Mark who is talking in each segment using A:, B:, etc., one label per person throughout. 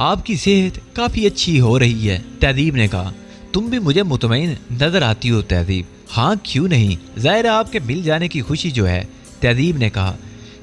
A: آپ کی صحت کافی اچھی ہو رہی ہے۔ تہذیب نے کہا، تم بھی مجھے مطمئن نظر آتی ہو تہذیب۔ ہاں کیوں نہیں، ظاہر ہے آپ کے مل جانے کی خوشی جو ہے، تہذیب نے کہا۔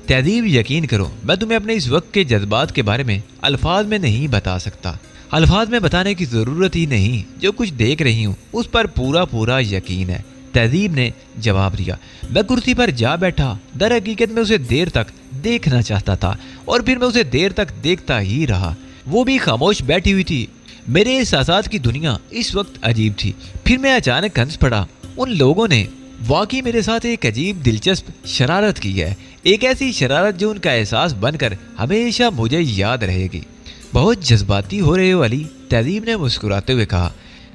A: تہذیب یقین کرو، میں تمہیں اپنے اس وقت کے جذبات کے بارے میں الفاظ میں نہیں بتا سکتا۔ الفاظ میں بتانے کی ضرورت ہی نہیں، جو کچھ دیکھ رہی ہوں اس پر پورا یقین ہے، تہذیب نے جواب دیا۔ میں کرسی پر جا بیٹھا، در حقیقت میں اسے دیر تک دیکھنا چاہتا تھا اور پھر میں اسے دیر تک دیکھتا ہی رہا۔ وہ بھی خاموش بیٹھی ہوئی تھی۔ میرے احساسات کی دنیا اس وقت عجیب تھی۔ پھر میں اچانک ہنس پڑا۔ ان لوگوں نے واقعی میرے ساتھ ایک عجیب دلچسپ شرارت کی ہے، ایک ایسی شرارت جو ان کا احساس بن کر ہمیشہ مجھے یاد رہے گی۔ بہت جذباتی ہو رہے ہو علی، تہذیب نے مسکراتے ہوئے کہا۔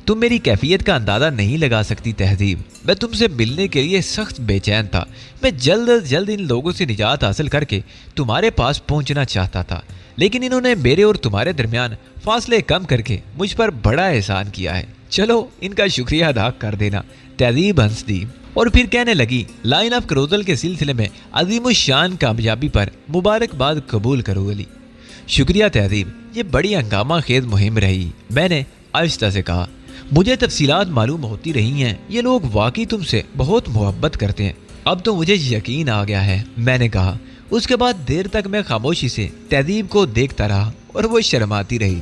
A: تم میری کیفیت کا اندازہ نہیں لگا سکتی تہذیب، میں تم سے ملنے کے لیے سخت بے چین تھا۔ میں جلد از جلد ان لوگوں سے نجات حاصل کر کے تمہارے پاس پہنچنا چاہتا تھا، لیکن انہوں نے میرے اور تمہارے درمیان فاصلے کم کر کے مجھ پر بڑا احسان کیا ہے۔ چلو ان کا شکریہ ادا کر دینا۔ تہذیب ہنس دی اور پھر کہنے لگی، لائن آف کروزل کے سلسلے میں عظیم الشان کامیابی پر مبارکباد قبول کرو علی۔ شکریہ تہذیب، یہ بڑی ہنگامہ خیز مہم رہی، میں نے آہستہ سے کہا۔ مجھے تفصیلات معلوم ہوتی رہی ہیں، یہ لوگ واقعی تم سے بہت محبت کرتے ہیں۔ اب تو مجھے یقین آ گیا ہے، میں نے کہا۔ اس کے بعد دیر تک میں خاموشی سے تہذیب کو دیکھتا رہا اور وہ شرماتی رہی۔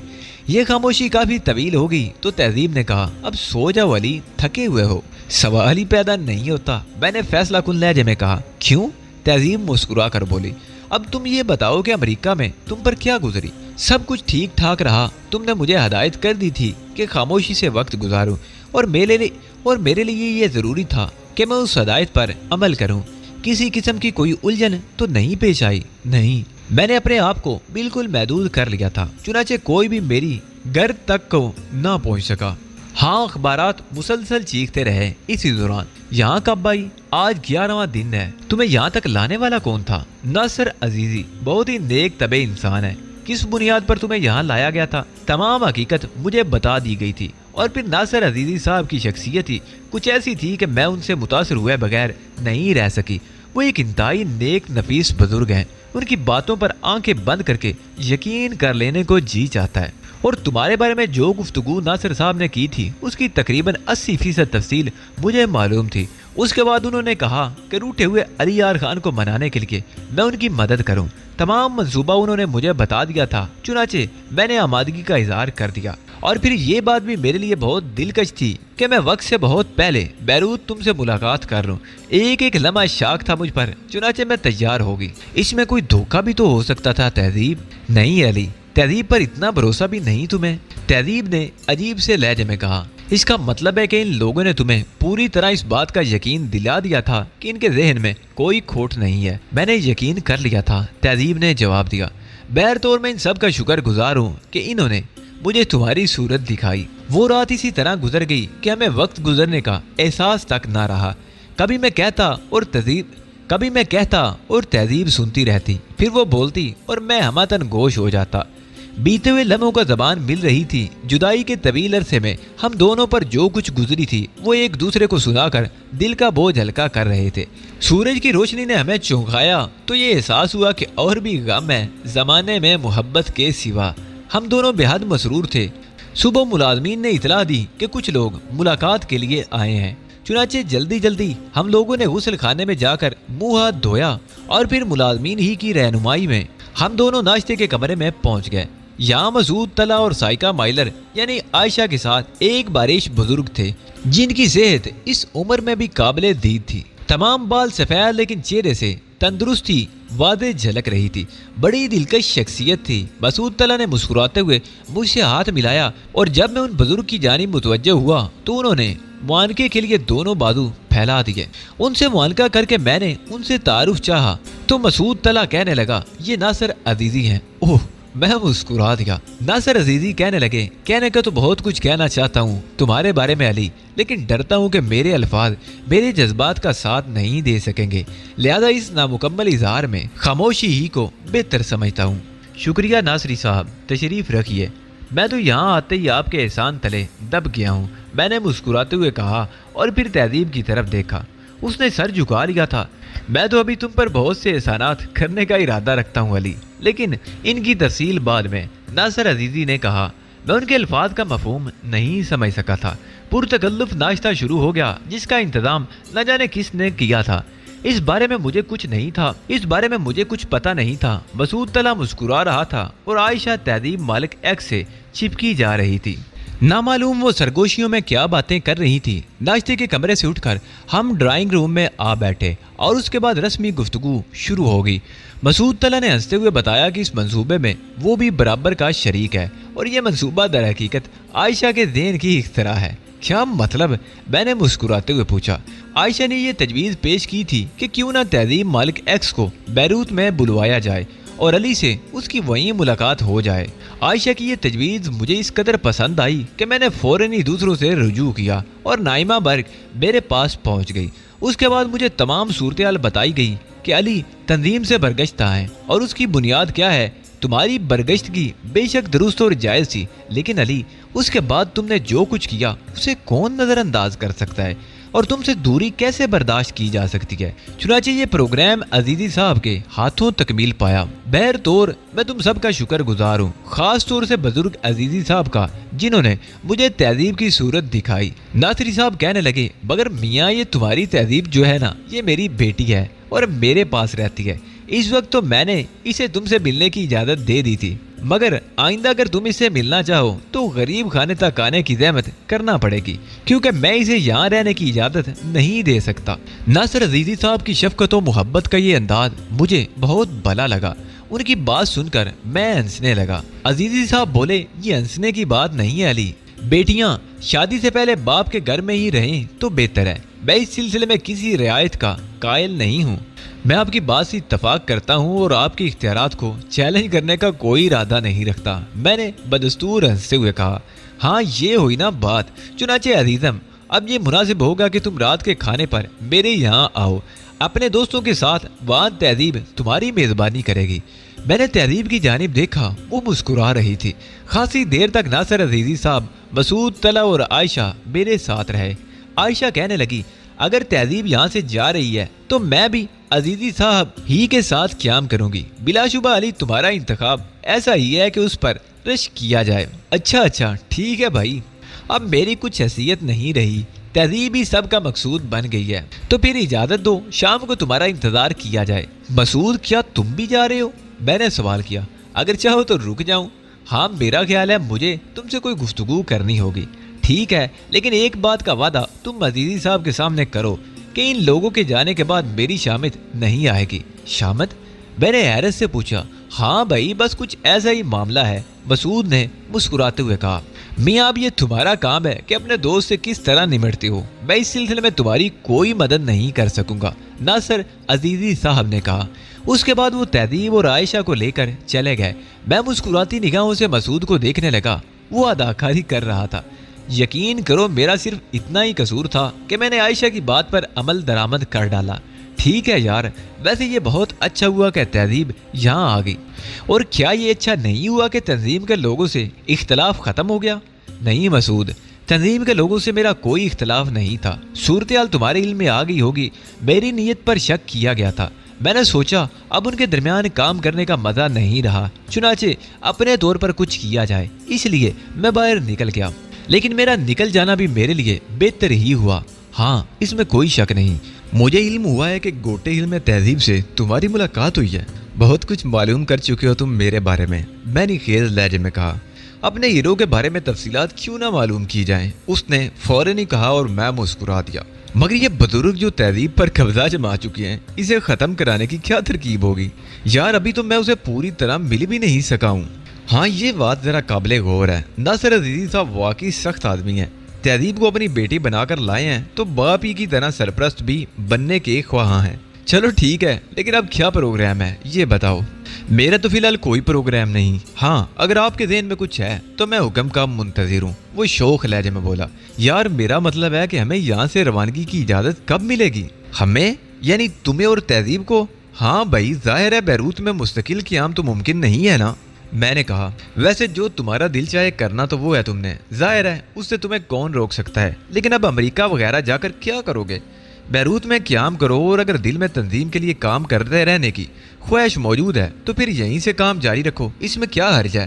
A: یہ خاموشی کافی طویل ہو گئی تو تہذیب نے کہا، اب سو جاؤ علی، تھکے ہوئے ہو۔ سوال ہی پیدا نہیں ہوتا، میں نے فیصلہ کن لہجے میں کہا۔ کیوں؟ تہذیب مسکرا کر بولی، اب تم یہ بتاؤ کہ امریکہ میں تم پر کیا گزری؟ سب کچھ ٹھیک ٹھاک رہا؟ تم نے مجھے ہدایت کر دی تھی کہ خاموشی سے وقت گزاروں، اور میرے لیے یہ ضروری تھا کہ میں اس ہدایت پر عمل کروں۔ کسی قسم کی کوئی الجھن تو نہیں پیش آئی؟ نہیں، میں نے اپنے آپ کو بالکل محدود کر لیا تھا، چنانچہ کوئی بھی میری گھر تک کو نہ پہنچ سکا۔ ہاں، اخبارات مسلسل چیختے رہے اسی دوران، یہاں کب آئی؟ آج 11واں دن ہے۔ تمہیں یہاں تک لانے والا کون تھا؟ ناصر عزیزی بہت ہی نیک طبع انسان ہے۔ کس بنیاد پر تمہیں یہاں لایا گیا تھا؟ تمام حقیقت مجھے بتا دی گئی تھی، اور پھر ناصر عزیزی صاحب کی شخصیت ہی کچھ ایسی تھی کہ میں ان سے متاثر ہوئے بغیر نہیں رہ سکی۔ وہ ایک انتہائی نیک نفیس بزرگ ہیں، ان کی باتوں پر آنکھیں بند کر کے یقین کر لینے کو جی چاہتا ہے۔ اور تمہارے بارے میں جو گفتگو ناصر صاحب نے کی تھی اس کی تقریباً 80% تفصیل مجھے معلوم تھی۔ اس کے بعد انہوں نے کہا کہ روٹھے ہوئے علی یار خان کو منانے کے لیے میں ان کی مدد کروں۔ تمام منصوبہ انہوں نے مجھے بتا دیا تھا، چنانچہ میں نے آمادگی کا اظہار کر دیا۔ اور پھر یہ بات بھی میرے لیے بہت دلکش تھی کہ میں وقت سے بہت پہلے بیروت تم سے ملاقات کر لوں۔ ایک لمحہ شاک تھا مجھ پر، چنانچہ میں تیار ہوگی۔ اس میں کوئی دھوکہ بھی تو ہو سکتا تھا تہذیب۔ نہیں علی، تہذیب پر اتنا بھروسہ بھی نہیں تمہیں، تہذیب نے عجیب سے لہجے میں کہا۔ اس کا مطلب ہے کہ ان لوگوں نے تمہیں پوری طرح اس بات کا یقین دلا دیا تھا کہ ان کے ذہن میں کوئی کھوٹ نہیں ہے۔ میں نے یقین کر لیا تھا، تہذیب نے جواب دیا۔ بہر طور میں ان سب کا شکر گزار ہوں کہ انہوں نے مجھے تمہاری صورت دکھائی۔ وہ رات اسی طرح گزر گئی کہ ہمیں وقت گزرنے کا احساس تک نہ رہا۔ کبھی میں کہتا اور تہذیب سنتی رہتی، پھر وہ بولتی اور میں ہمتن گوش ہو جاتا۔ بیتے ہوئے لمحوں کا زبان مل رہی تھی۔ جدائی کے طویل عرصے میں ہم دونوں پر جو کچھ گزری تھی وہ ایک دوسرے کو سنا کر دل کا بوجھ ہلکا کر رہے تھے۔ سورج کی روشنی نے ہمیں چونکایا تو یہ احساس ہوا کہ اور بھی غم ہے زمانے میں محبت کے سوا۔ ہم دونوں بے حد مسرور تھے۔ صبح ملازمین نے اطلاع دی کہ کچھ لوگ ملاقات کے لیے آئے ہیں، چنانچہ جلدی ہم لوگوں نے غسل خانے میں جا کر منہ ہاتھ دھویا اور پھر ملازمین ہی کی رہنمائی میں ہم دونوں ناشتے کے کمرے میں پہنچ گئے۔ یہاں مسعود طلعہ اور سائقہ مائلر یعنی عائشہ کے ساتھ ایک بارش بزرگ تھے جن کی صحت اس عمر میں بھی قابل دید تھی۔ تمام بال سفید لیکن چہرے سے تندرستی واضح جھلک رہی تھی۔ بڑی دلکش شخصیت تھی۔ مسعود طلعہ نے مسکراتے ہوئے مجھ سے ہاتھ ملایا اور جب میں ان بزرگ کی جانب متوجہ ہوا تو انہوں نے معانقے کے لیے دونوں بازو پھیلا دیے۔ ان سے معانقہ کر کے میں نے ان سے تعارف چاہا تو مسعود طلعہ کہنے لگا، یہ ناصر عزیزی ہیں۔ اوہ، میں مسکرا دیا۔ ناصر عزیزی کہنے لگے، کہنے کا تو بہت کچھ کہنا چاہتا ہوں تمہارے بارے میں علی، لیکن ڈرتا ہوں کہ میرے الفاظ میرے جذبات کا ساتھ نہیں دے سکیں گے، لہذا اس نامکمل اظہار میں خاموشی ہی کو بہتر سمجھتا ہوں۔ شکریہ ناصری صاحب، تشریف رکھیے۔ میں تو یہاں آتے ہی آپ کے احسان تلے دب گیا ہوں، میں نے مسکراتے ہوئے کہا اور پھر تہذیب کی طرف دیکھا۔ اس نے سر جھکا لیا تھا۔ میں تو ابھی تم پر بہت سے احسانات کرنے کا ارادہ رکھتا ہوں علی، لیکن ان کی تفصیل بعد میں ناصر عزیزی نے کہا۔ میں ان کے الفاظ کا مفہوم نہیں سمجھ سکا تھا۔ پرتکلف ناشتہ شروع ہو گیا جس کا انتظام نہ جانے کس نے کیا تھا۔ اس بارے میں مجھے کچھ پتا نہیں تھا۔ مسعود طلحہ مسکرا رہا تھا اور عائشہ تہذیب مالک ایکس سے چپکی جا رہی تھی۔ نامعلوم وہ سرگوشیوں میں کیا باتیں کر رہی تھی۔ ناشتے کے کمرے سے اٹھ کر ہم ڈرائنگ روم میں آ بیٹھے اور اس کے بعد رسمی گفتگو شروع ہو گئی۔ مسعود طلحہ نے ہنستے ہوئے بتایا کہ اس منصوبے میں وہ بھی برابر کا شریک ہے اور یہ منصوبہ در حقیقت عائشہ کے ذہن کی اختراع ہے۔ کیا مطلب؟ میں نے مسکراتے ہوئے پوچھا۔ عائشہ نے یہ تجویز پیش کی تھی کہ کیوں نہ تہذیب مالک ایکس کو بیروت میں بلوایا جائے اور علی سے اس کی وہیں ملاقات ہو جائے۔ عائشہ کی یہ تجویز مجھے اس قدر پسند آئی کہ میں نے فوراً ہی دوسروں سے رجوع کیا اور نائمہ برگ میرے پاس پہنچ گئی۔ اس کے بعد مجھے تمام صورتحال بتائی گئی کہ علی تنظیم سے برگشتہ ہے اور اس کی بنیاد کیا ہے۔ تمہاری برگشتگی بے شک درست اور جائز تھی، لیکن علی اس کے بعد تم نے جو کچھ کیا اسے کون نظر انداز کر سکتا ہے اور تم سے دوری کیسے برداشت کی جا سکتی ہے؟ چنانچہ یہ پروگرام عزیزی صاحب کے ہاتھوں تکمیل پایا۔ بہر طور میں تم سب کا شکر گزار ہوں، خاص طور سے بزرگ عزیزی صاحب کا جنہوں نے مجھے تہذیب کی صورت دکھائی۔ ناصری صاحب کہنے لگے، مگر میاں یہ تمہاری تہذیب جو ہے نا، یہ میری بیٹی ہے اور میرے پاس رہتی ہے۔ اس وقت تو میں نے اسے تم سے ملنے کی اجازت دے دی تھی، مگر آئندہ اگر تم اس سے ملنا چاہو تو غریب خانے تک آنے کی زحمت کرنا پڑے گی، کیونکہ میں اسے یہاں رہنے کی اجازت نہیں دے سکتا۔ ناصر عزیزی صاحب کی شفقت و محبت کا یہ انداز مجھے بہت بھلا لگا۔ ان کی بات سن کر میں ہنسنے لگا۔ عزیزی صاحب بولے، یہ ہنسنے کی بات نہیں ہے علی، بیٹیاں شادی سے پہلے باپ کے گھر میں ہی رہیں تو بہتر ہے۔ میں اس سلسلے میں کسی رعایت کا قائل نہیں ہوں۔ میں آپ کی بات سے اتفاق کرتا ہوں اور آپ کے اختیارات کو چیلنج کرنے کا کوئی ارادہ نہیں رکھتا۔ میں نے بدستور ہنستے ہوئے کہا، ہاں یہ ہوئی نا بات۔ چنانچہ عزیزم، اب یہ مناسب ہوگا کہ تم رات کے کھانے پر میرے یہاں آؤ اپنے دوستوں کے ساتھ، وہاں تہذیب تمہاری میزبانی کرے گی۔ میں نے تہذیب کی جانب دیکھا، وہ مسکرا رہی تھی۔ خاصی دیر تک ناصر عزیزی صاحب، مسعود طلحہ اور عائشہ میرے ساتھ رہے۔ عائشہ کہنے لگی، اگر تہذیب یہاں سے جا رہی ہے تو میں بھی عزیزی صاحب ہی کے ساتھ قیام کروں گی۔ بلا شبہ علی تمہارا انتخاب ایسا ہی ہے کہ اس پر رشک کیا جائے۔ اچھا ٹھیک ہے بھائی، اب میری کچھ حیثیت نہیں رہی، تہذیب ہی سب کا مقصود بن گئی ہے، تو پھر اجازت دو شام کو تمہارا انتظار کیا جائے۔ مسعود، کیا تم بھی جا رہے ہو؟ میں نے سوال کیا۔ اگر چاہو تو رک جاؤں۔ ہاں میرا خیال ہے مجھے تم سے کوئی گفتگو کرنی ہوگی۔ ٹھیک ہے، لیکن ایک بات کا وعدہ تم عزیزی صاحب کے سامنے کرو کہ ان لوگوں کے جانے کے بعد میری شامت نہیں آئے گی۔ شامت؟ میں نے حیرت سے پوچھا۔ ہاں بھائی، بس کچھ ایسا ہی معاملہ ہے، مسعود نے مسکراتے ہوئے کہا۔ میاں، اب یہ تمہارا کام ہے کہ اپنے دوست سے کس طرح نمٹتے ہو، میں اس سلسلے میں تمہاری کوئی مدد نہیں کر سکوں گا، ناصر عزیزی صاحب نے کہا۔ اس کے بعد وہ تہذیب اور عائشہ کو لے کر چلے گئے۔ میں مسکراتی نگاہوں سے مسعود کو دیکھنے لگا، وہ اداکاری کر رہا تھا۔ یقین کرو میرا صرف اتنا ہی قصور تھا کہ میں نے عائشہ کی بات پر عمل درآمد کر ڈالا۔ ٹھیک ہے یار، ویسے یہ بہت اچھا ہوا کہ تہذیب یہاں آ گئی، اور کیا یہ اچھا نہیں ہوا کہ تنظیم کے لوگوں سے اختلاف ختم ہو گیا؟ نہیں مسعود، تنظیم کے لوگوں سے میرا کوئی اختلاف نہیں تھا۔ صورتحال تمہارے علم میں آ گئی ہوگی، میری نیت پر شک کیا گیا تھا۔ میں نے سوچا اب ان کے درمیان کام کرنے کا مزہ نہیں رہا، چنانچہ اپنے طور پر کچھ کیا جائے، اس لیے میں باہر نکل گیا۔ لیکن میرا نکل جانا بھی میرے لیے بہتر ہی ہوا۔ ہاں، اس میں کوئی شک نہیں، مجھے علم ہوا ہے کہ گوٹے ہل میں تہذیب سے تمہاری ملاقات ہوئی ہے۔ بہت کچھ معلوم کر چکے ہو تم میرے بارے میں نے خیز لہجے میں کہا۔ اپنے ہیرو کے بارے میں تفصیلات کیوں نہ معلوم کی جائیں، اس نے فوراً ہی کہا اور میں مسکرا دیا۔ مگر یہ بزرگ جو تہذیب پر قبضہ جما چکی ہیں، اسے ختم کرانے کی کیا ترکیب ہوگی؟ یار ابھی تو میں اسے پوری طرح مل بھی نہیں سکا ہوں۔ ہاں یہ بات ذرا قابل غور ہے، ناصر عزیزی صاحب واقعی سخت آدمی ہیں، تہذیب کو اپنی بیٹی بنا کر لائے ہیں تو باپ ہی کی طرح سرپرست بھی بننے کے خواہاں ہیں۔ چلو ٹھیک ہے، لیکن اب کیا پروگرام ہے یہ بتاؤ؟ میرا تو فی الحال کوئی پروگرام نہیں، ہاں اگر آپ کے ذہن میں کچھ ہے تو میں حکم کا منتظر ہوں، وہ شوخ لہجے میں بولا۔ یار میرا مطلب ہے کہ ہمیں یہاں سے روانگی کی اجازت کب ملے گی؟ ہمیں یعنی تمہیں اور تہذیب کو؟ ہاں بھائی، ظاہر ہے بیروت میں مستقل قیام تو ممکن نہیں ہے نا، میں نے کہا۔ ویسے جو تمہارا دل چاہے کرنا تو وہ ہے تم نے، ظاہر ہے اس سے تمہیں کون روک سکتا ہے، لیکن اب امریکہ وغیرہ جا کر کیا کرو گے؟ بیروت میں قیام کرو، اور اگر دل میں تنظیم کے لیے کام کرتے رہنے کی خواہش موجود ہے تو پھر یہیں سے کام جاری رکھو، اس میں کیا حرج ہے؟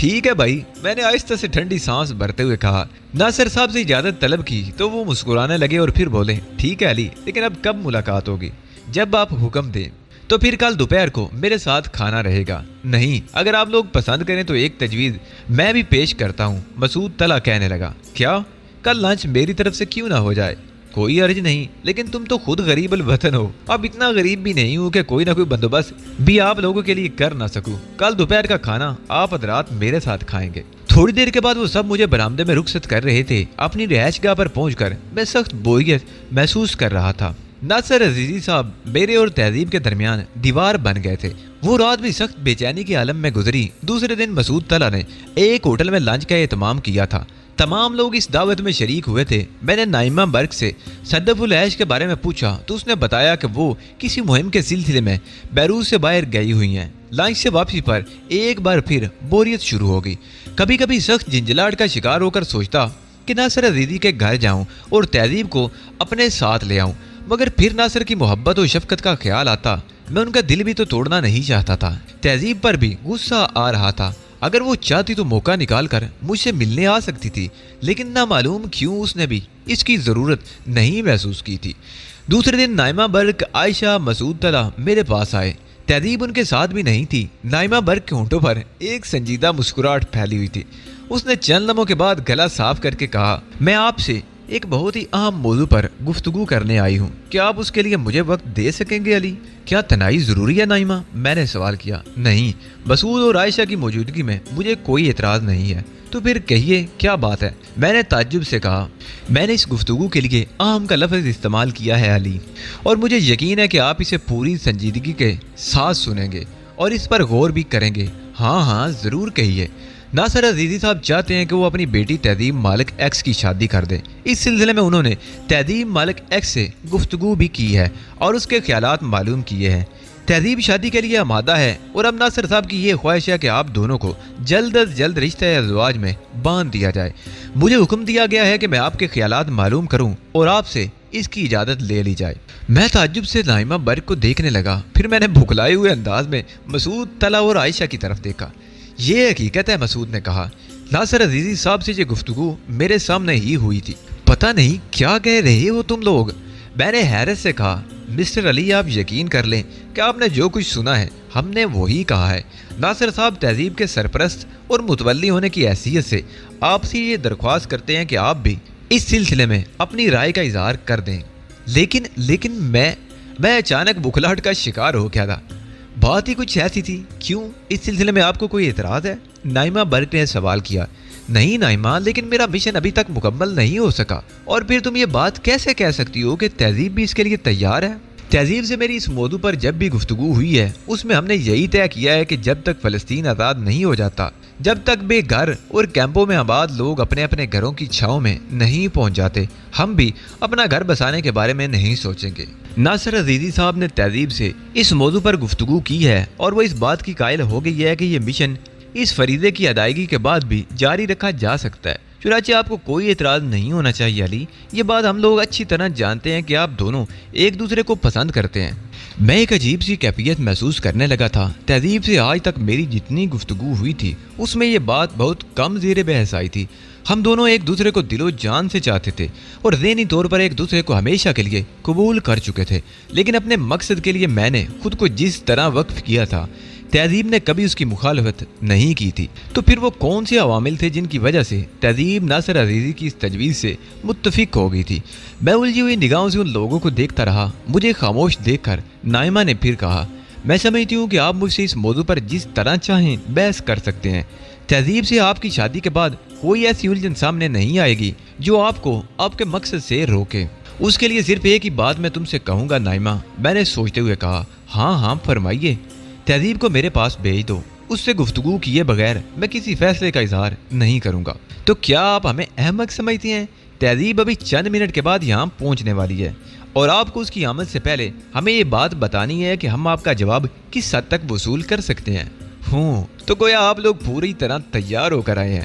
A: ٹھیک ہے بھائی، میں نے آہستہ سے ٹھنڈی سانس بھرتے ہوئے کہا۔ ناصر صاحب سے اجازت طلب کی تو وہ مسکرانے لگے اور پھر بولے، ٹھیک ہے علی، لیکن اب کب ملاقات ہوگی؟ جب آپ حکم دیں۔ تو پھر کل دوپہر کو میرے ساتھ کھانا رہے گا؟ نہیں، اگر آپ لوگ پسند کریں تو ایک تجویز میں بھی پیش کرتا ہوں، مسعود طلحہ کہنے لگا۔ کیا؟ کل لنچ میری طرف سے کیوں نہ ہو جائے؟ کوئی عرض نہیں، لیکن تم تو خود غریب الوطن ہو، اب اتنا غریب بھی نہیں ہوں کہ کوئی نہ کوئی بندوبست بھی آپ لوگوں کے لیے کر نہ سکوں۔ کل دوپہر کا کھانا آپ حضرات میرے ساتھ کھائیں گے۔ تھوڑی دیر کے بعد وہ سب مجھے برآمدے میں رخصت کر رہے تھے۔ اپنی رہائش گاہ پر پہنچ کر میں سخت بوریت محسوس کر رہا تھا۔ ناصر عزیزی صاحب میرے اور تہذیب کے درمیان دیوار بن گئے تھے۔ وہ رات بھی سخت بے چینی کے عالم میں گزری۔ دوسرے دن مسعود طلحہ نے ایک ہوٹل میں لنچ کا اہتمام کیا تھا۔ تمام لوگ اس دعوت میں شریک ہوئے تھے۔ میں نے نائمہ برق سے صدف العیش کے بارے میں پوچھا تو اس نے بتایا کہ وہ کسی مہم کے سلسلے میں بیروت سے باہر گئی ہوئی ہیں۔ لنچ سے واپسی پر ایک بار پھر بوریت شروع ہو گئی۔ کبھی کبھی سخت جھنجھلاہٹ کا شکار ہو کر سوچتا کہ ناصر عزیزی کے گھر جاؤں اور تہذیب کو اپنے ساتھ لے آؤں، مگر پھر ناصر کی محبت و شفقت کا خیال آتا۔ میں ان کا دل بھی تو توڑنا نہیں چاہتا تھا۔ تہذیب پر بھی غصہ آ رہا تھا۔ اگر وہ چاہتی تو موقع نکال کر مجھ سے ملنے آ سکتی تھی، لیکن نہ معلوم کیوں اس نے بھی اس کی ضرورت نہیں محسوس کی تھی۔ دوسرے دن نائمہ برق، عائشہ، مسعود طلحہ میرے پاس آئے۔ تہذیب ان کے ساتھ بھی نہیں تھی۔ نائمہ برق کے ہونٹوں پر ایک سنجیدہ مسکراہٹ پھیلی ہوئی تھی۔ اس نے چند لمحوں کے بعد گلا صاف کر کے کہا، میں آپ سے ایک بہت ہی اہم موضوع پر گفتگو کرنے آئی ہوں، کیا آپ اس کے لیے مجھے وقت دے سکیں گے علی؟ کیا تنہائی ضروری ہے نائمہ؟ میں نے سوال کیا۔ نہیں، مسعود اور عائشہ کی موجودگی میں مجھے کوئی اعتراض نہیں ہے۔ تو پھر کہیے کیا بات ہے؟ میں نے تعجب سے کہا۔ میں نے اس گفتگو کے لیے اہم کا لفظ استعمال کیا ہے علی، اور مجھے یقین ہے کہ آپ اسے پوری سنجیدگی کے ساتھ سنیں گے اور اس پر غور بھی کریں گے۔ ہاں ہاں ضرور کہیے۔ ناصر عزیزی صاحب چاہتے ہیں کہ وہ اپنی بیٹی تہذیب مالک ایکس کی شادی کر دیں۔ اس سلسلے میں انہوں نے تہذیب مالک ایکس سے گفتگو بھی کی ہے اور اس کے خیالات معلوم کیے ہیں۔ تہذیب شادی کے لیے آمادہ ہے اور اب ناصر صاحب کی یہ خواہش ہے کہ آپ دونوں کو جلد از جلد رشتہ ازدواج میں باندھ دیا جائے۔ مجھے حکم دیا گیا ہے کہ میں آپ کے خیالات معلوم کروں اور آپ سے اس کی اجازت لے لی جائے۔ میں تعجب سے نائمہ برق کو دیکھنے لگا، پھر میں نے بھکلائے ہوئے انداز میں مسعود طلحہ اور عائشہ کی طرف دیکھا۔ یہ حقیقت ہے، مسعود نے کہا، ناصر عزیزی صاحب سے یہ گفتگو میرے سامنے ہی ہوئی تھی۔ پتہ نہیں کیا کہہ رہے ہو تم لوگ؟ میں نے حیرت سے کہا۔ مسٹر علی، آپ یقین کر لیں کہ آپ نے جو کچھ سنا ہے ہم نے وہی کہا ہے۔ ناصر صاحب تہذیب کے سرپرست اور متولی ہونے کی حیثیت سے آپ سے یہ درخواست کرتے ہیں کہ آپ بھی اس سلسلے میں اپنی رائے کا اظہار کر دیں۔ لیکن میں اچانک بخلاہٹ کا شکار ہو گیا تھا۔ بات ہی کچھ ایسی تھی۔ کیوں؟ اس سلسلے میں آپ کو کوئی اعتراض ہے؟ نائمہ برق نے سوال کیا۔ نہیں نائمہ، لیکن میرا مشن ابھی تک مکمل نہیں ہو سکا، اور پھر تم یہ بات کیسے کہہ سکتی ہو کہ تہذیب بھی اس کے لیے تیار ہے؟ تہذیب سے میری اس موضوع پر جب بھی گفتگو ہوئی ہے اس میں ہم نے یہی طے کیا ہے کہ جب تک فلسطین آزاد نہیں ہو جاتا، جب تک بے گھر اور کیمپوں میں آباد لوگ اپنے اپنے گھروں کی چھاؤں میں نہیں پہنچ جاتے، ہم بھی اپنا گھر بسانے کے بارے میں نہیں سوچیں گے۔ ناصر عزیزی صاحب نے تہذیب سے اس موضوع پر گفتگو کی ہے اور وہ اس بات کی قائل ہو گئی ہے کہ یہ مشن اس فریضے کی ادائیگی کے بعد بھی جاری رکھا جا سکتا ہے۔ چنانچہ آپ کو کوئی اعتراض نہیں ہونا چاہیے علی۔ یہ بات ہم لوگ اچھی طرح جانتے ہیں کہ آپ دونوں ایک دوسرے کو پسند کرتے ہیں۔ میں ایک عجیب سی کیفیت محسوس کرنے لگا تھا۔ تہذیب سے آج تک میری جتنی گفتگو ہوئی تھی اس میں یہ بات بہت کم زیر بحث آئی تھی۔ ہم دونوں ایک دوسرے کو دل و جان سے چاہتے تھے اور ذہنی طور پر ایک دوسرے کو ہمیشہ کے لیے قبول کر چکے تھے، لیکن اپنے مقصد کے لیے میں نے خود کو جس طرح وقف کیا تھا تہذیب نے کبھی اس کی مخالفت نہیں کی تھی۔ تو پھر وہ کون سے عوامل تھے جن کی وجہ سے تہذیب ناصر عزیزی کی اس تجویز سے متفق ہو گئی تھی؟ میں الجھی ہوئی نگاہوں سے ان لوگوں کو دیکھتا رہا۔ مجھے خاموش دیکھ کر نائمہ نے پھر کہا، میں سمجھتی ہوں کہ آپ مجھ سے اس موضوع پر جس طرح چاہیں بحث کر سکتے ہیں۔ تہذیب سے آپ کی شادی کے بعد کوئی ایسی الجھن سامنے نہیں آئے گی جو آپ کو آپ کے مقصد سے روکے۔ اس کے لیے صرف ایک ہی بات میں تم سے کہوں گا نائمہ، میں نے سوچتے ہوئے کہا۔ ہاں فرمائیے۔ تہذیب کو میرے پاس بھیج دو۔ اس سے گفتگو کیے بغیر میں کسی فیصلے کا اظہار نہیں کروں گا۔ تو کیا آپ ہمیں احمق سمجھتی ہیں؟ تہذیب ابھی چند منٹ کے بعد یہاں پہنچنے والی ہے اور آپ کو اس کی آمد سے پہلے ہمیں یہ بات بتانی ہے کہ ہم آپ کا جواب کس حد تک وصول کر سکتے ہیں۔ تو گویا آپ لوگ پوری طرح تیار ہو کر آئے ہیں۔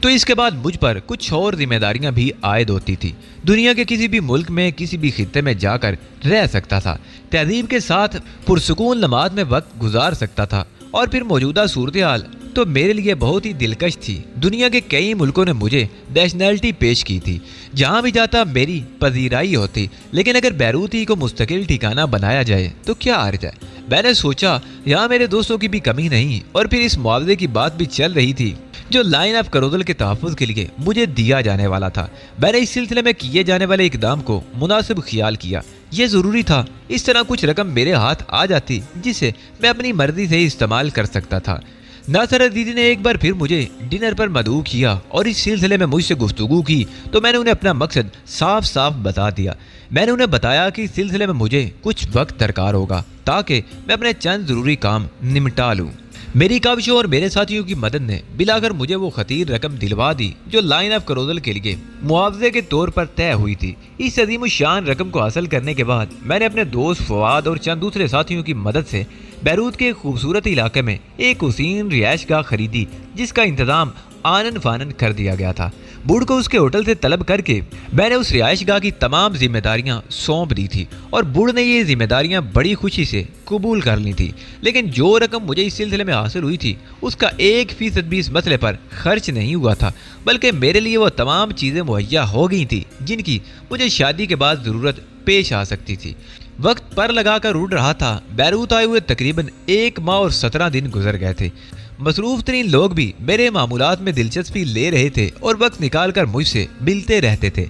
A: تو اس کے بعد مجھ پر کچھ اور ذمہ داریاں بھی عائد ہوتی تھی۔ دنیا کے کسی بھی ملک میں کسی بھی خطے میں جا کر رہ سکتا تھا، تہذیب کے ساتھ پرسکون لمحات میں وقت گزار سکتا تھا، اور پھر موجودہ صورتحال تو میرے لیے بہت ہی دلکش تھی۔ دنیا کے کئی ملکوں نے مجھے نیشنلٹی پیش کی تھی، جہاں بھی جاتا میری پذیرائی ہوتی، لیکن اگر بیروت ہی کو مستقل ٹھکانہ بنایا جائے تو کیا حرج ہے؟ میں نے سوچا یہاں میرے دوستوں کی بھی کمی نہیں، اور پھر اس معاوضے کی بات بھی چل رہی تھی جو لائن آف کروزل کے تحفظ کے لیے مجھے دیا جانے والا تھا۔ میں نے اس سلسلے میں کیے جانے والے اقدام کو مناسب خیال کیا۔ یہ ضروری تھا، اس طرح کچھ رقم میرے ہاتھ آ جاتی جسے میں اپنی مرضی سے استعمال کر سکتا تھا۔ ناصر عزیزی نے ایک بار پھر مجھے ڈنر پر مدعو کیا اور اس سلسلے میں مجھ سے گفتگو کی تو میں نے انہیں اپنا مقصد صاف صاف بتا دیا۔ میں نے انہیں بتایا کہ اس سلسلے میں مجھے کچھ وقت درکار ہوگا تاکہ میں اپنے چند ضروری کام نمٹا لوں۔ میری کاوشوں اور میرے ساتھیوں کی مدد نے بلا کر مجھے وہ خطیر رقم دلوا دی جو لائن آف کروزل کے لیے معاوضے کے طور پر طے ہوئی تھی۔ اس عظیم الشان رقم کو حاصل کرنے کے بعد میں نے اپنے دوست فواد اور چند دوسرے ساتھیوں کی مدد سے بیروت کے خوبصورت علاقے میں ایک حسین رہائش گاہ خریدی جس کا انتظام آنن فانن کر دیا گیا تھا۔ بوڑھ کو اس کے ہوٹل سے طلب کر کے میں نے اس رہائش گاہ کی تمام ذمہ داریاں سونپ دی تھی اور بوڑھ نے یہ ذمہ داریاں بڑی خوشی سے قبول کر لی تھی، لیکن جو رقم مجھے اس سلسلے میں حاصل ہوئی تھی اس کا 1% بھی اس مسئلے پر خرچ نہیں ہوا تھا، بلکہ میرے لیے وہ تمام چیزیں مہیا ہو گئی تھیں جن کی مجھے شادی کے بعد ضرورت پیش آ سکتی تھی۔ وقت پر لگا کر اڑ رہا تھا۔ بیروت آئے ہوئے تقریباً 1 ماہ اور 17 دن گزر گئے تھے۔ مصروف ترین لوگ بھی میرے معمولات میں دلچسپی لے رہے تھے اور وقت نکال کر مجھ سے ملتے رہتے تھے۔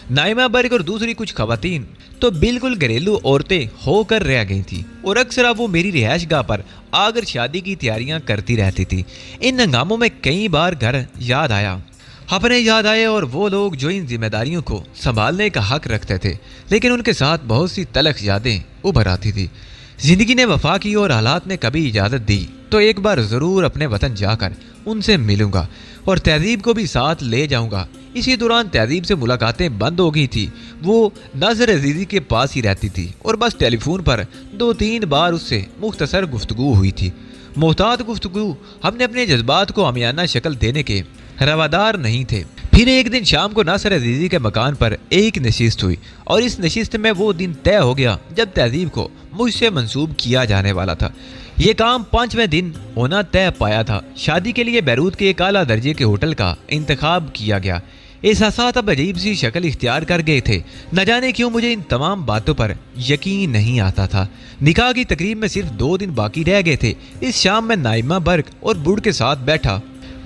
A: نائمہ برگ اور دوسری کچھ خواتین تو بالکل گھریلو عورتیں ہو کر رہ گئی تھیں اور اکثر وہ میری رہائش گاہ پر آ کر شادی کی تیاریاں کرتی رہتی تھی۔ ان ہنگاموں میں کئی بار گھر یاد آیا، اپنے یاد آئے اور وہ لوگ جو ان ذمہ داریوں کو سنبھالنے کا حق رکھتے تھے، لیکن ان کے ساتھ بہت سی تلخ یادیں ابھر آتی تھی۔ زندگی نے وفا کی اور حالات نے کبھی اجازت دی تو ایک بار ضرور اپنے وطن جا کر ان سے ملوں گا اور تہذیب کو بھی ساتھ لے جاؤں گا۔ اسی دوران تہذیب سے ملاقاتیں بند ہو گئی تھی۔ وہ ناصر عزیزی کے پاس ہی رہتی تھی اور بس ٹیلی فون پر 2-3 بار اس سے مختصر گفتگو ہوئی تھی۔ محتاط گفتگو، ہم نے اپنے جذبات کو عامیانہ شکل دینے کے روادار نہیں تھے۔ پھر ایک دن شام کو ناصر عزیزی کے مکان پر ایک نشست ہوئی اور اس نشست میں وہ دن طے ہو گیا جب تہذیب کو مجھ سے منسوب کیا جانے والا تھا۔ یہ کام 5ویں دن ہونا طے پایا تھا۔ شادی کے لیے بیروت کے ایک اعلیٰ درجے کے ہوٹل کا انتخاب کیا گیا۔ احساسات اب عجیب سی شکل اختیار کر گئے تھے۔ نہ جانے کیوں مجھے ان تمام باتوں پر یقین نہیں آتا تھا۔ نکاح کی تقریب میں صرف 2 دن باقی رہ گئے تھے۔ اس شام میں نائمہ برگ اور بوڑھ کے ساتھ بیٹھا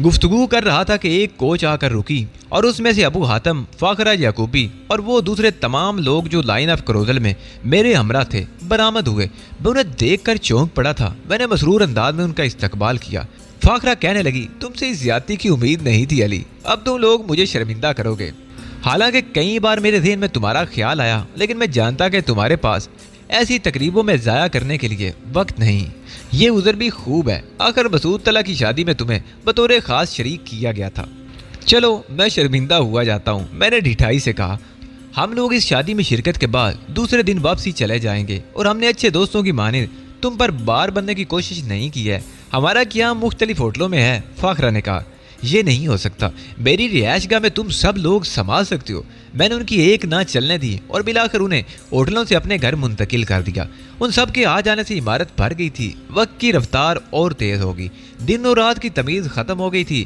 A: گفتگو کر رہا تھا کہ ایک کوچ آ کر رکی اور اس میں سے ابو حاتم، فاخرہ یعقوبی اور وہ دوسرے تمام لوگ جو لائن آف کروزل میں میرے ہمراہ تھے برآمد ہوئے۔ میں انہیں دیکھ کر چونک پڑا تھا۔ میں نے مسرور انداز میں ان کا استقبال کیا۔ فاخرہ کہنے لگی، تم سے اس زیادتی کی امید نہیں تھی علی، اب تم لوگ مجھے شرمندہ کرو گے۔ حالانکہ کئی بار میرے ذہن میں تمہارا خیال آیا، لیکن میں جانتا کہ تمہارے پاس ایسی تقریبوں میں ضائع کرنے کے لیے وقت نہیں۔ یہ عذر بھی خوب ہے، آخر مسعود طلح کی شادی میں تمہیں بطور خاص شریک کیا گیا تھا۔ چلو میں شرمندہ ہوا جاتا ہوں، میں نے ڈھٹائی سے کہا۔ ہم لوگ اس شادی میں شرکت کے بعد دوسرے دن واپسی چلے جائیں گے اور ہم نے اچھے دوستوں کی مانند تم پر بار بننے کی کوشش نہیں کی ہے۔ ہمارا قیام مختلف ہوٹلوں میں ہے۔ فاخرہ نے کہا، یہ نہیں ہو سکتا، میری رہائش گاہ میں تم سب لوگ سنبھال سکتے ہو۔ میں نے ان کی ایک نہ چلنے دی اور بلاخر انہیں ہوٹلوں سے اپنے گھر منتقل کر دیا۔ ان سب کے آ جانے سے عمارت بھر گئی تھی۔ وقت کی رفتار اور تیز ہوگی، دن اور رات کی تمیز ختم ہو گئی تھی۔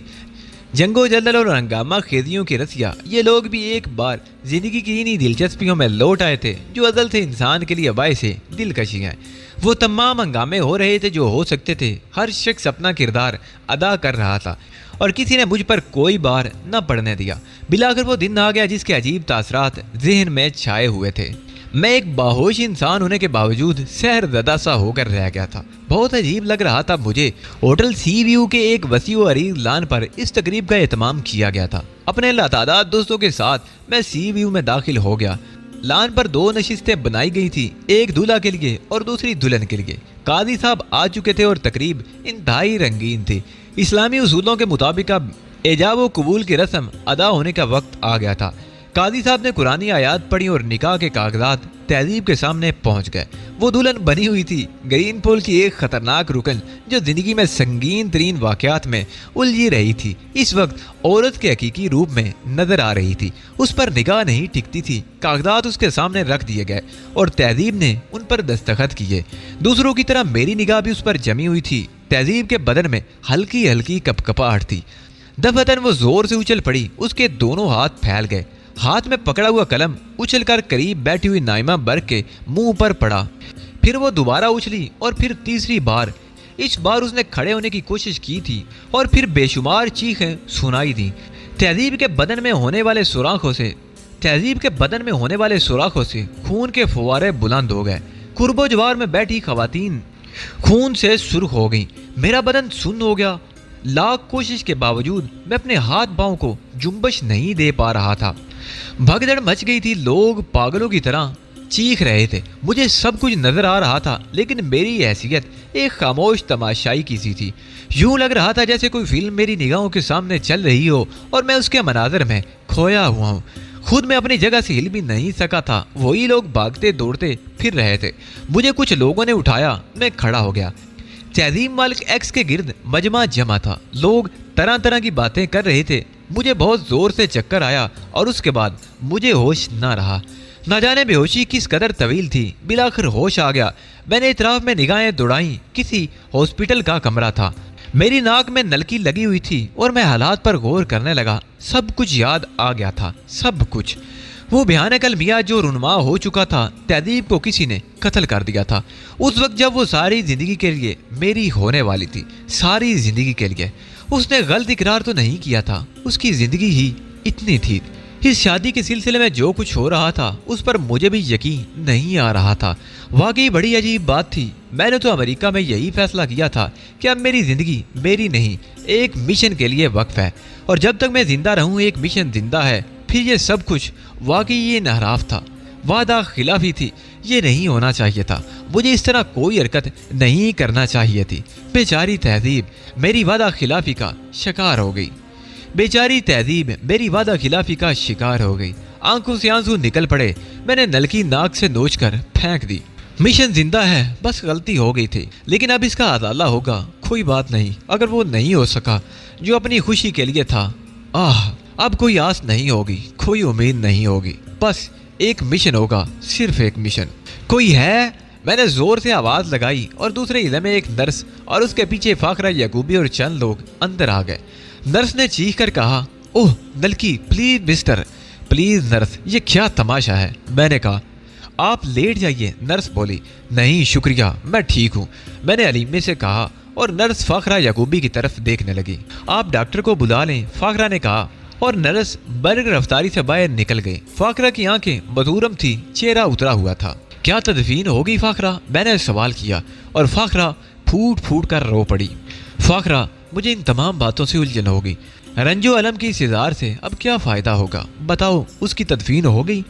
A: جنگ و جدل اور ہنگامہ خیزیوں کی رسیا، یہ لوگ بھی ایک بار زندگی کی انہی دلچسپیوں میں لوٹ آئے تھے جو ازل سے انسان کے لیے باعث دلکشی ہیں۔ وہ تمام ہنگامے ہو رہے تھے جو ہو سکتے تھے۔ ہر شخص اپنا کردار ادا کر رہا تھا اور کسی نے مجھ پر کوئی بار نہ پڑنے دیا۔ بلاخر وہ دن آ گیا جس کے عجیب تاثرات ذہن میں چھائے ہوئے تھے۔ میں ایک باہوش انسان ہونے کے باوجود سحر زدہ سا ہو کر رہ گیا تھا۔ بہت عجیب لگ رہا تھا مجھے۔ ہوٹل سی ویو کے ایک وسیع و عریض لان پر اس تقریب کا اہتمام کیا گیا تھا۔ اپنے لاتعداد دوستوں کے ساتھ میں سی ویو میں داخل ہو گیا۔ لان پر 2 نشستیں بنائی گئی تھی، ایک دولہا کے لیے اور دوسری دلہن کے لیے۔ قاضی صاحب آ چکے تھے اور تقریب انتہائی رنگین تھی۔ اسلامی اصولوں کے مطابق اب ایجاب و قبول کی رسم ادا ہونے کا وقت آ گیا تھا۔ قاضی صاحب نے قرآنی آیات پڑھی اور نکاح کے کاغذات تہذیب کے سامنے پہنچ گئے۔ وہ دلہن بنی ہوئی تھی گرین پول کی ایک خطرناک رکن جو زندگی میں سنگین ترین واقعات میں الجھی رہی تھی۔ اس وقت عورت کے حقیقی روپ میں نظر آ رہی تھی۔ اس پر نگاہ نہیں ٹکتی تھی۔ کاغذات اس کے سامنے رکھ دیے گئے اور تہذیب نے ان پر دستخط کیے۔ دوسروں کی طرح میری نگاہ بھی اس پر جمی ہوئی تھی۔ تہذیب کے بدن میں ہلکی ہلکی کپکپاہٹ تھی۔ دفعتاً وہ زور سے اچھل پڑی۔ اس کے دونوں ہاتھ پھیل گئے۔ ہاتھ میں پکڑا ہوا قلم اچھل کر قریب بیٹھی ہوئی نائمہ برق کے منہ پر پڑا۔ پھر وہ دوبارہ اچھلی اور پھر تیسری بار۔ اس بار اس نے کھڑے ہونے کی کوشش کی تھی اور پھر بے شمار چیخیں سنائی دیں۔ تہذیب کے بدن میں ہونے والے سوراخوں سے خون کے فوارے بلند ہو گئے۔ قرب و جوار میں بیٹھی خواتین خون سے سرخ ہو گئیں۔ میرا بدن سن ہو گیا۔ لاکھ کوشش کے باوجود میں اپنے ہاتھ پاؤں کو جنبش نہیں دے پا رہا تھا۔ بھگدڑ مچ گئی تھی۔ لوگ پاگلوں کی طرح چیخ رہے تھے۔ مجھے سب کچھ نظر آ رہا تھا لیکن میری حیثیت ایک خاموش تماشائی کی سی تھی۔ یوں لگ رہا تھا جیسے کوئی فلم میری نگاہوں کے سامنے چل رہی ہو اور میں اس کے مناظر میں کھویا ہوا ہوں۔ خود میں اپنی جگہ سے ہل بھی نہیں سکا تھا۔ وہی لوگ بھاگتے دوڑتے پھر رہے تھے۔ مجھے کچھ لوگوں نے اٹھایا۔ میں کھڑا ہو گیا۔ تہذیب مالک ایکس کے گرد مجمع جمع تھا۔ لوگ طرح طرح کی باتیں کر رہے تھے۔ مجھے بہت زور سے چکر آیا اور اس کے بعد مجھے ہوش نہ رہا۔ نہ جانے بے ہوشی کس قدر طویل تھی۔ بالآخر ہوش آ گیا۔ میں نے اطراف میں نگاہیں دوڑائیں۔ کسی ہاسپٹل کا کمرہ تھا۔ میری ناک میں نلکی لگی ہوئی تھی اور میں حالات پر غور کرنے لگا۔ سب کچھ یاد آ گیا تھا۔ سب کچھ۔ وہ بھیانک المیہ جو رونما ہو چکا تھا۔ تہذیب کو کسی نے قتل کر دیا تھا اس وقت جب وہ ساری زندگی کے لیے میری ہونے والی تھی۔ ساری زندگی کے لیے۔ اس نے غلط اقرار تو نہیں کیا تھا۔ اس کی زندگی ہی اتنی تھی۔ اس شادی کے سلسلے میں جو کچھ ہو رہا تھا اس پر مجھے بھی یقین نہیں آ رہا تھا۔ واقعی بڑی عجیب بات تھی۔ میں نے تو امریکہ میں یہی فیصلہ کیا تھا کہ اب میری زندگی میری نہیں، ایک مشن کے لیے وقف ہے، اور جب تک میں زندہ رہوں ایک مشن زندہ ہے۔ پھر یہ سب کچھ واقعی یہ انحراف تھا، وعدہ خلافی تھی۔ یہ نہیں ہونا چاہیے تھا۔ مجھے اس طرح کوئی حرکت نہیں کرنا چاہیے تھی۔ بیچاری تہذیب میری وعدہ خلافی کا شکار ہو گئی۔ بیچاری تہذیب میری وعدہ خلافی کا شکار ہو گئی۔ آنکھوں سے آنسو نکل پڑے۔ میں نے نلکی ناک سے نوچ کر پھینک دی۔ مشن زندہ ہے، بس غلطی ہو گئی تھی، لیکن اب اس کا ازالہ ہوگا۔ کوئی بات نہیں، اگر وہ نہیں ہو سکا جو اپنی خوشی کے لیے تھا، اب کوئی آس نہیں ہوگی، کوئی امید نہیں ہوگی۔ بس ایک مشن ہوگا، صرف ایک مشن۔ کوئی ہے؟ میں نے زور سے آواز لگائی اور دوسرے حصے میں ایک نرس اور اس کے پیچھے فاخرہ یعقوبی اور چند لوگ اندر آ گئے۔ نرس نے چیخ کر کہا، اوہ نلکی، پلیز مسٹر، پلیز نرس، یہ کیا تماشا ہے؟ میں نے کہا، آپ لیٹ جائیے۔ نرس بولی، نہیں شکریہ، میں ٹھیک ہوں۔ میں نے علیمے سے کہا اور نرس فاخرہ یعقوبی کی طرف دیکھنے لگی۔ آپ ڈاکٹر کو بلا لیں، فاخرہ نے کہا، اور نرس برق رفتاری سے باہر نکل گئی۔ فاخرہ کی آنکھیں مدھورم تھی، چہرہ اترا ہوا تھا۔ کیا تدفین ہوگی فاخرہ؟ میں نے سوال کیا اور فاخرہ پھوٹ پھوٹ کر رو پڑی۔ فاخرہ، مجھے ان تمام باتوں سے الجھن ہوگی۔ رنج و علم کی سزار سے اب کیا فائدہ ہوگا؟ بتاؤ، اس کی تدفین ہو گئی؟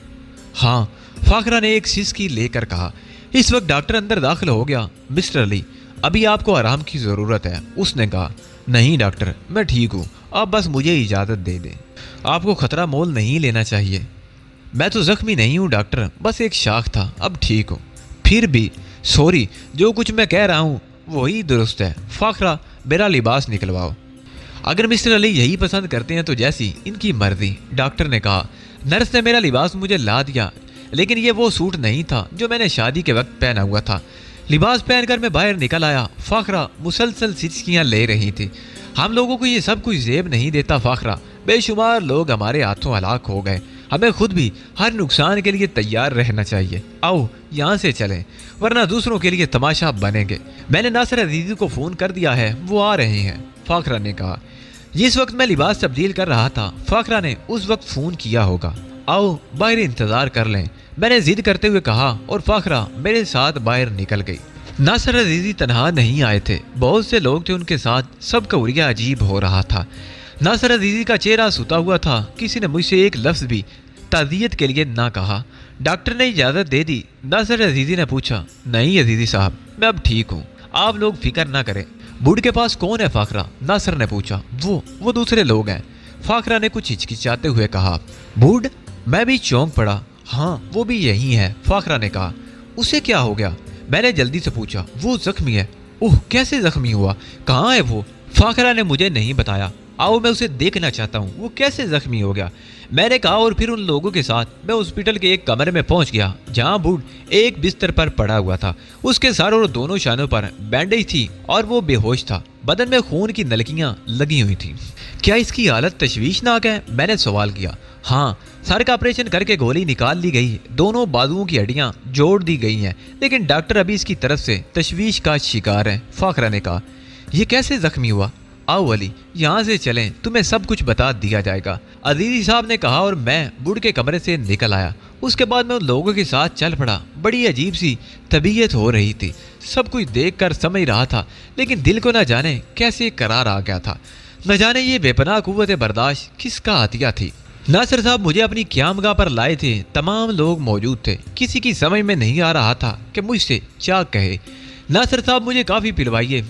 A: ہاں، فاخرہ نے ایک سسکی لے کر کہا۔ اس وقت ڈاکٹر اندر داخل ہو گیا۔ مسٹر علی، ابھی آپ کو آرام کی ضرورت ہے، اس نے کہا۔ نہیں ڈاکٹر، میں ٹھیک ہوں، آپ بس مجھے اجازت دے دیں۔ آپ کو خطرہ مول نہیں لینا چاہیے۔ میں تو زخمی نہیں ہوں ڈاکٹر، بس ایک شاخ تھا، اب ٹھیک ہوں۔ پھر بھی سوری، جو کچھ میں کہہ رہا ہوں وہی درست ہے۔ فاخرہ، میرا لباس نکلواؤ۔ اگر مسٹر علی یہی پسند کرتے ہیں تو جیسی ان کی مرضی، ڈاکٹر نے کہا۔ نرس نے میرا لباس مجھے لا دیا، لیکن یہ وہ سوٹ نہیں تھا جو میں نے شادی کے وقت پہنا ہوا تھا۔ لباس پہن کر میں باہر نکل آیا۔ فاخرہ مسلسل سچکیاں لے رہی تھی۔ ہم لوگوں کو یہ سب کچھ زیب نہیں دیتا فاخرہ، بے شمار لوگ ہمارے ہاتھوں ہلاک ہو گئے۔ ہمیں خود بھی ہر نقصان کے لیے تیار رہنا چاہیے۔ آؤ یہاں سے چلیں، ورنہ دوسروں کے لیے تماشا بنیں گے۔ میں نے ناصر عزیزی کو فون کر دیا ہے، وہ آ رہے ہیں، فاخرہ نے کہا۔ جس وقت میں لباس تبدیل کر رہا تھا، فاخرہ نے اس وقت فون کیا ہوگا۔ آؤ باہر انتظار کر لیں، میں نے ضد کرتے ہوئے کہا، اور فاخرہ میرے ساتھ باہر نکل گئی۔ ناصر عزیزی تنہا نہیں آئے تھے، بہت سے لوگ تھے ان کے ساتھ۔ سب کا اڑیا عجیب ہو رہا تھا۔ ناصر عزیزی کا چہرہ ستا ہوا تھا۔ کسی نے مجھ سے ایک لفظ بھی تعزیت کے لیے نہ کہا۔ ڈاکٹر نے اجازت دے دی۔ ناصر عزیزی نے پوچھا، نہیں عزیزی صاحب، میں اب ٹھیک ہوں، آپ لوگ فکر نہ کریں۔ بوڑھ کے پاس کون ہے فاخرہ؟ ناصر نے پوچھا۔ وہ دوسرے لوگ ہیں، فاخرہ نے کچھ ہچکچاتے ہوئے کہا۔ بوڑھ؟ میں بھی چونک پڑا۔ ہاں وہ بھی یہی ہے، فاخرہ نے کہا۔ اسے کیا ہو گیا؟ میں نے جلدی سے پوچھا۔ وہ زخمی ہے۔ اوہ، کیسے زخمی ہوا؟ کہاں ہے وہ؟ فاخرہ نے مجھے نہیں بتایا۔ آؤ میں اسے دیکھنا چاہتا ہوں، وہ کیسے زخمی ہو گیا، میں نے کہا، اور پھر ان لوگوں کے ساتھ میں ہاسپٹل کے ایک کمرے میں پہنچ گیا جہاں بوڈ ایک بستر پر پڑا ہوا تھا۔ اس کے سر اور دونوں شانوں پر بینڈیج تھی اور وہ بے ہوش تھا۔ بدن میں خون کی نلکیاں لگی ہوئی تھیں۔ کیا اس کی حالت تشویشناک ہے؟ میں نے سوال کیا۔ ہاں، سر کا آپریشن کر کے گولی نکال لی گئی، دونوں بازوؤں کی ہڈیاں جوڑ دی گئی ہیں، لیکن ڈاکٹر ابھی اس کی طرف سے تشویش کا شکار ہے، فاخرہ نے کہا۔ یہ کیسے زخمی ہوا؟ آؤ علی، یہاں سے چلیں، تمہیں سب کچھ بتا دیا جائے گا، عزیزی صاحب نے کہا، اور میں بوڈ کے کمرے سے نکل آیا۔ اس کے بعد میں ان لوگوں کے ساتھ چل پڑا۔ بڑی عجیب سی طبیعت ہو رہی تھی، سب کچھ دیکھ کر سمجھ رہا تھا، لیکن دل کو نہ جانے کیسے قرار آ گیا تھا، نہ جانے یہ بے پناہ قوت برداشت کس کا عطیہ تھی۔ ناصر صاحب مجھے اپنی قیامگاہ پر لائے تھے، تمام لوگ موجود تھے، کسی کی سمجھ میں نہیں آ رہا تھا کہ مجھ سے کیا کہے۔ ناصر صاحب مجھے کافی پلوائیے،